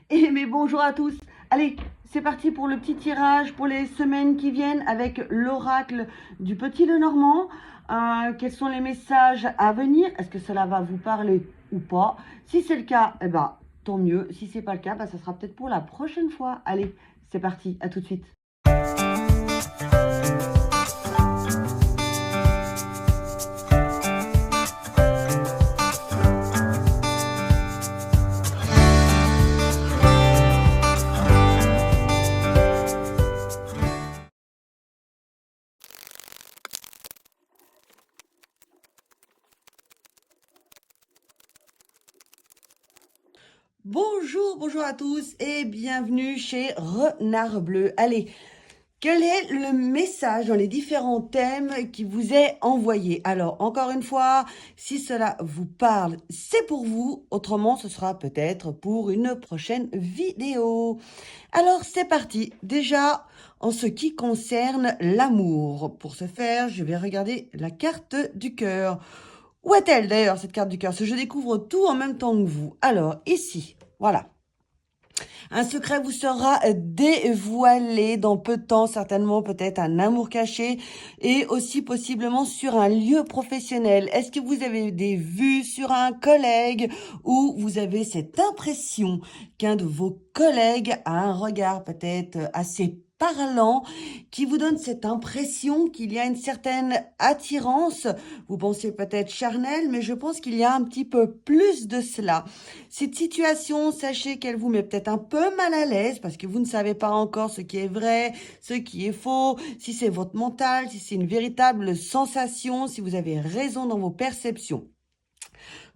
Et mais bonjour à tous. Allez, c'est parti pour le petit tirage pour les semaines qui viennent avec l'oracle du Petit Lenormand. Quels sont les messages à venir? Est-ce que cela va vous parler ou pas? Si c'est le cas, eh ben, tant mieux. Si c'est pas le cas, ben, ça sera peut-être pour la prochaine fois. Allez, c'est parti. À tout de suite. Bonjour, bonjour à tous et bienvenue chez Renard Bleu. Allez, quel est le message dans les différents thèmes qui vous est envoyé? Alors, encore une fois, si cela vous parle, c'est pour vous. Autrement, ce sera peut-être pour une prochaine vidéo. Alors, c'est parti. Déjà, en ce qui concerne l'amour. Pour ce faire, je vais regarder la carte du cœur. Où est-elle d'ailleurs, cette carte du cœur? Parce que je découvre tout en même temps que vous. Alors, ici, voilà. Un secret vous sera dévoilé dans peu de temps, certainement peut-être un amour caché et aussi possiblement sur un lieu professionnel. Est-ce que vous avez des vues sur un collègue ou vous avez cette impression qu'un de vos collègues a un regard peut-être assez parlant qui vous donne cette impression qu'il y a une certaine attirance? Vous pensez peut-être charnel, mais je pense qu'il y a un petit peu plus de cela. Cette situation, sachez qu'elle vous met peut-être un peu mal à l'aise parce que vous ne savez pas encore ce qui est vrai, ce qui est faux, si c'est votre mental, si c'est une véritable sensation, si vous avez raison dans vos perceptions.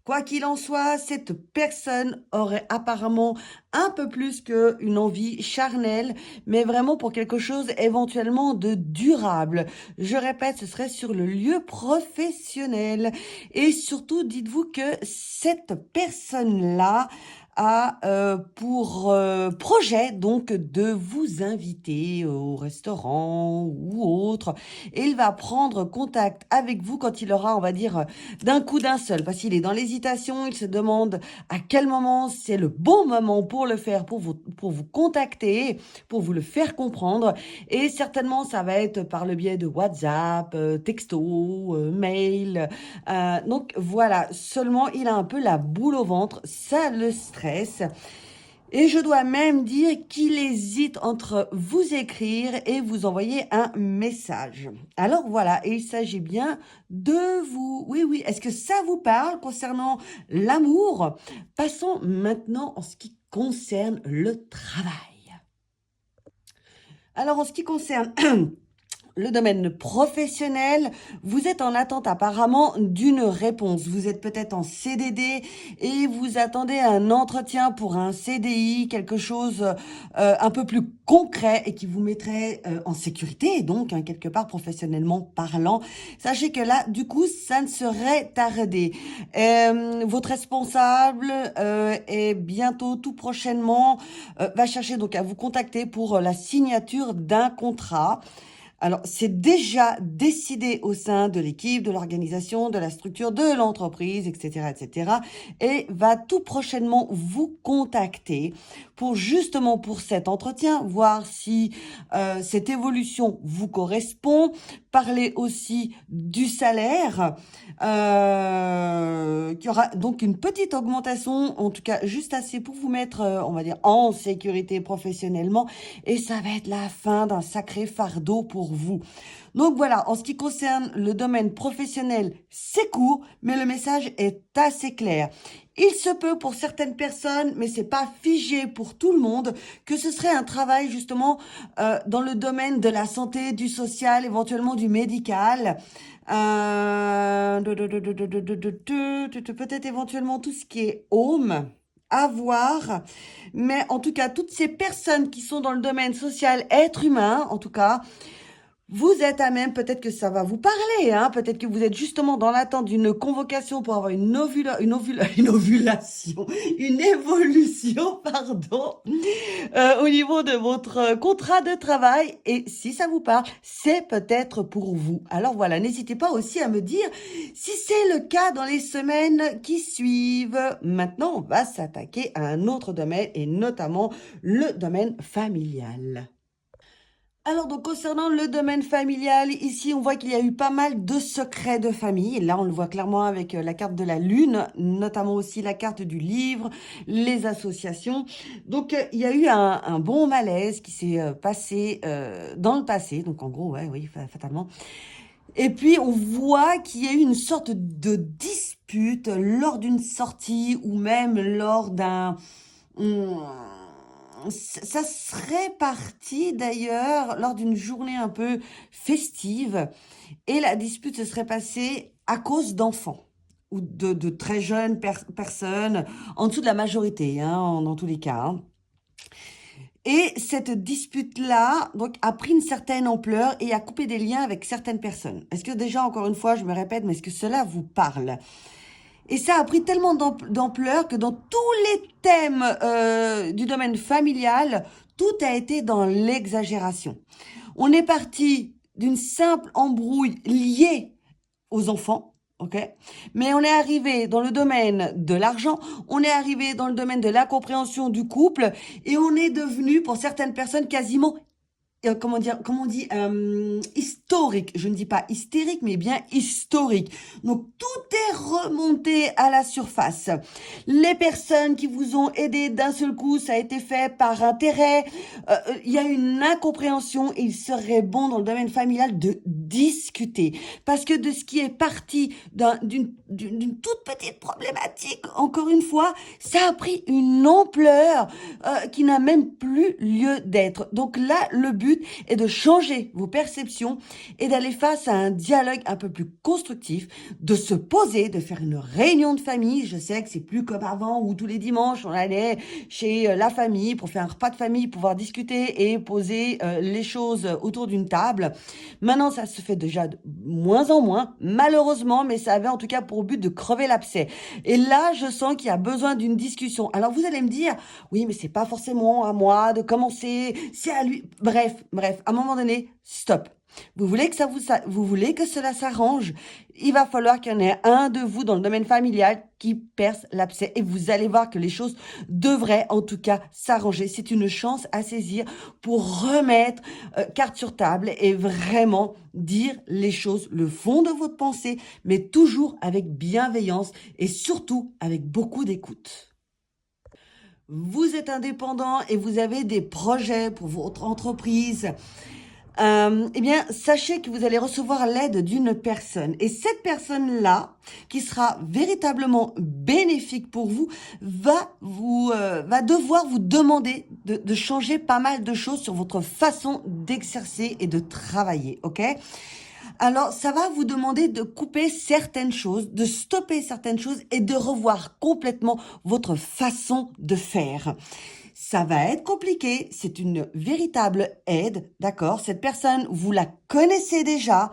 Quoi qu'il en soit, cette personne aurait apparemment un peu plus qu'une envie charnelle, mais vraiment pour quelque chose éventuellement de durable. Je répète, ce serait sur le lieu professionnel. Et surtout, dites-vous que cette personne-là a pour projet donc de vous inviter au restaurant ou autre. Et il va prendre contact avec vous quand il aura, on va dire, d'un coup d'un seul, parce qu'il est dans l'hésitation, il se demande à quel moment c'est le bon moment pour le faire, pour vous contacter, pour vous le faire comprendre. Et certainement, ça va être par le biais de WhatsApp, texto, mail. Donc voilà, seulement il a un peu la boule au ventre, ça le stresse. Et je dois même dire qu'il hésite entre vous écrire et vous envoyer un message. Alors voilà, et il s'agit bien de vous. Oui, oui, est-ce que ça vous parle concernant l'amour? Passons maintenant en ce qui concerne le travail. Alors en ce qui concerne le domaine professionnel, vous êtes en attente apparemment d'une réponse. Vous êtes peut-être en CDD et vous attendez un entretien pour un CDI, quelque chose un peu plus concret et qui vous mettrait en sécurité, donc hein, quelque part professionnellement parlant. Sachez que là, du coup, ça ne serait tardé. Votre responsable est bientôt, tout prochainement, va chercher donc à vous contacter pour la signature d'un contrat. Alors, c'est déjà décidé au sein de l'équipe, de l'organisation, de la structure, de l'entreprise, etc., etc. Et va tout prochainement vous contacter pour justement pour cet entretien, voir si cette évolution vous correspond. Parler aussi du salaire, qui aura donc une petite augmentation, en tout cas juste assez pour vous mettre, on va dire, en sécurité professionnellement. Et ça va être la fin d'un sacré fardeau pour vous. Donc voilà, en ce qui concerne le domaine professionnel, c'est court, mais le message est assez clair. Il se peut pour certaines personnes, mais c'est pas figé pour tout le monde, que ce serait un travail justement dans le domaine de la santé, du social, éventuellement du médical. Peut-être éventuellement tout ce qui est home à voir. Mais en tout cas, toutes ces personnes qui sont dans le domaine social, être humain, en tout cas, Vous êtes à même, peut-être que ça va vous parler, hein, peut-être que vous êtes justement dans l'attente d'une convocation pour avoir une ovulation, une évolution, pardon, au niveau de votre contrat de travail. Et si ça vous parle, c'est peut-être pour vous. Alors voilà, n'hésitez pas aussi à me dire si c'est le cas dans les semaines qui suivent. Maintenant, on va s'attaquer à un autre domaine et notamment le domaine familial. Alors donc concernant le domaine familial, ici on voit qu'il y a eu pas mal de secrets de famille. Là on le voit clairement avec la carte de la lune, notamment aussi la carte du livre, les associations. Donc il y a eu un bon malaise qui s'est passé dans le passé. Donc en gros, ouais, oui, fatalement. Et puis on voit qu'il y a eu une sorte de dispute lors d'une sortie ou même lors d'un... hum, ça serait parti d'ailleurs lors d'une journée un peu festive et la dispute se serait passée à cause d'enfants ou de très jeunes personnes en dessous de la majorité, hein, dans tous les cas, hein. Et cette dispute-là, donc, a pris une certaine ampleur et a coupé des liens avec certaines personnes. Est-ce que déjà, encore une fois, je me répète, mais est-ce que cela vous parle? Et ça a pris tellement d'ampleur que dans tous les thèmes du domaine familial, tout a été dans l'exagération. On est parti d'une simple embrouille liée aux enfants, ok? Mais on est arrivé dans le domaine de l'argent, on est arrivé dans le domaine de la compréhension du couple, et on est devenu, pour certaines personnes, quasiment comment dire, comment on dit, historique. Je ne dis pas hystérique, mais bien historique. Donc, tout est remonté à la surface. Les personnes qui vous ont aidé d'un seul coup, ça a été fait par intérêt. Il y a une incompréhension et il serait bon dans le domaine familial de discuter. Parce que de ce qui est parti d'une toute petite problématique, encore une fois, ça a pris une ampleur qui n'a même plus lieu d'être. Donc là, le but est de changer vos perceptions et d'aller face à un dialogue un peu plus constructif, de se poser, de faire une réunion de famille. Je sais que c'est plus comme avant où tous les dimanches on allait chez la famille pour faire un repas de famille, pouvoir discuter et poser les choses autour d'une table. Maintenant, ça se fait déjà de moins en moins, malheureusement, mais ça avait en tout cas pour but de crever l'abcès. Et là, je sens qu'il y a besoin d'une discussion. Alors vous allez me dire, oui, mais c'est pas forcément à moi de commencer, c'est à lui. Bref, à un moment donné, stop. Vous voulez que vous voulez que cela s'arrange? Il va falloir qu'il y en ait un de vous dans le domaine familial qui perce l'abcès et vous allez voir que les choses devraient en tout cas s'arranger. C'est une chance à saisir pour remettre carte sur table et vraiment dire les choses, le fond de votre pensée, mais toujours avec bienveillance et surtout avec beaucoup d'écoute. Vous êtes indépendant et vous avez des projets pour votre entreprise, eh bien, sachez que vous allez recevoir l'aide d'une personne. Et cette personne-là, qui sera véritablement bénéfique pour vous, va devoir vous demander de changer pas mal de choses sur votre façon d'exercer et de travailler, ok? Alors, ça va vous demander de couper certaines choses, de stopper certaines choses et de revoir complètement votre façon de faire. Ça va être compliqué, c'est une véritable aide, d'accord? Cette personne, vous la connaissez déjà,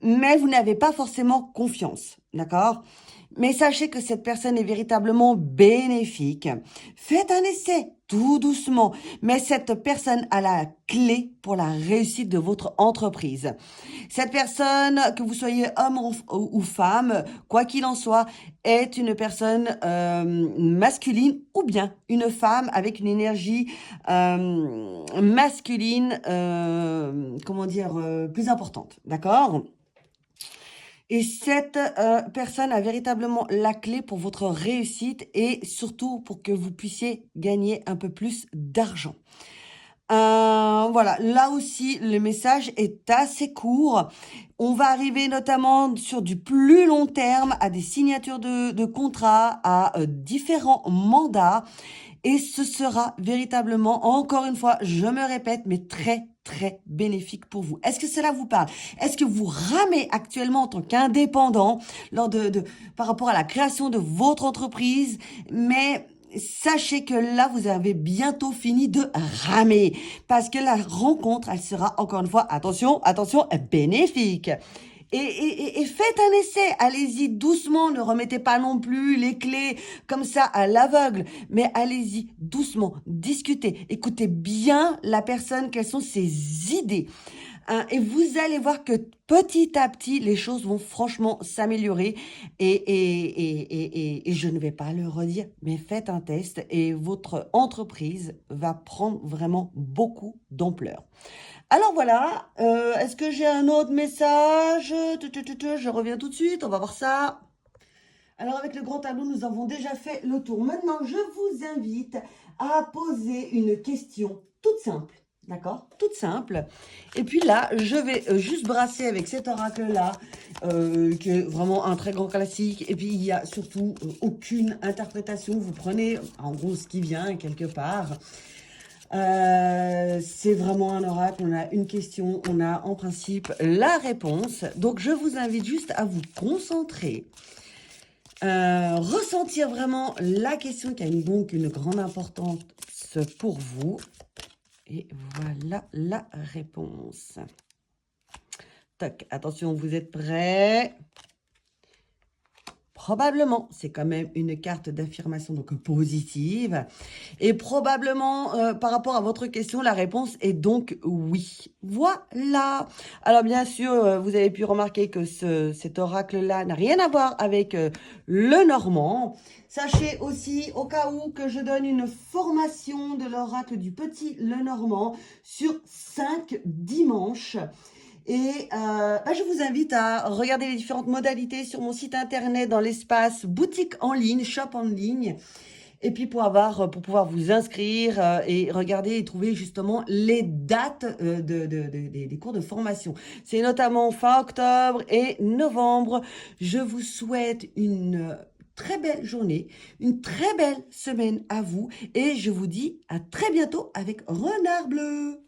mais vous n'avez pas forcément confiance, d'accord? Mais sachez que cette personne est véritablement bénéfique. Faites un essai, tout doucement, mais cette personne a la clé pour la réussite de votre entreprise. Cette personne, que vous soyez homme ou femme, quoi qu'il en soit, est une personne masculine ou bien une femme avec une énergie masculine, comment dire, plus importante, d'accord? Et cette personne a véritablement la clé pour votre réussite et surtout pour que vous puissiez gagner un peu plus d'argent. Voilà, là aussi, le message est assez court. On va arriver notamment sur du plus long terme à des signatures de contrats, à différents mandats. Et ce sera véritablement, encore une fois, je me répète, mais très bénéfique pour vous. Est-ce que cela vous parle? Est-ce que vous ramez actuellement en tant qu'indépendant par rapport à la création de votre entreprise, mais sachez que là, vous avez bientôt fini de ramer. Parce que la rencontre, elle sera encore une fois, attention, attention, bénéfique. Et faites un essai, allez-y doucement, ne remettez pas non plus les clés comme ça à l'aveugle, mais allez-y doucement, discutez, écoutez bien la personne, quelles sont ses idées. Hein, et vous allez voir que petit à petit, les choses vont franchement s'améliorer. Et je ne vais pas le redire, mais faites un test et votre entreprise va prendre vraiment beaucoup d'ampleur. Alors voilà, est-ce que j'ai un autre message? Je reviens tout de suite, on va voir ça. Alors avec le grand tableau, nous avons déjà fait le tour. Maintenant, je vous invite à poser une question toute simple. D'accord? Toute simple. Et puis là, je vais juste brasser avec cet oracle-là, qui est vraiment un très grand classique. Et puis, il n'y a surtout aucune interprétation. Vous prenez, en gros, ce qui vient quelque part. C'est vraiment un oracle, on a une question, on a en principe la réponse. Donc, je vous invite juste à vous concentrer, ressentir vraiment la question qui a donc une grande importance pour vous. Et voilà la réponse. Toc, attention, vous êtes prêts? Probablement, c'est quand même une carte d'affirmation, donc positive. Et probablement, par rapport à votre question, la réponse est donc oui. Voilà. Alors bien sûr, vous avez pu remarquer que cet oracle-là n'a rien à voir avec le normand. Sachez aussi, au cas où, que je donne une formation de l'oracle du petit Lenormand sur 5 dimanches. Et je vous invite à regarder les différentes modalités sur mon site internet dans l'espace boutique en ligne, shop en ligne. Et puis pour pouvoir vous inscrire et regarder et trouver justement les dates des cours de formation. C'est notamment fin octobre et novembre. Je vous souhaite une très belle journée, une très belle semaine à vous. Et je vous dis à très bientôt avec Renard Bleu.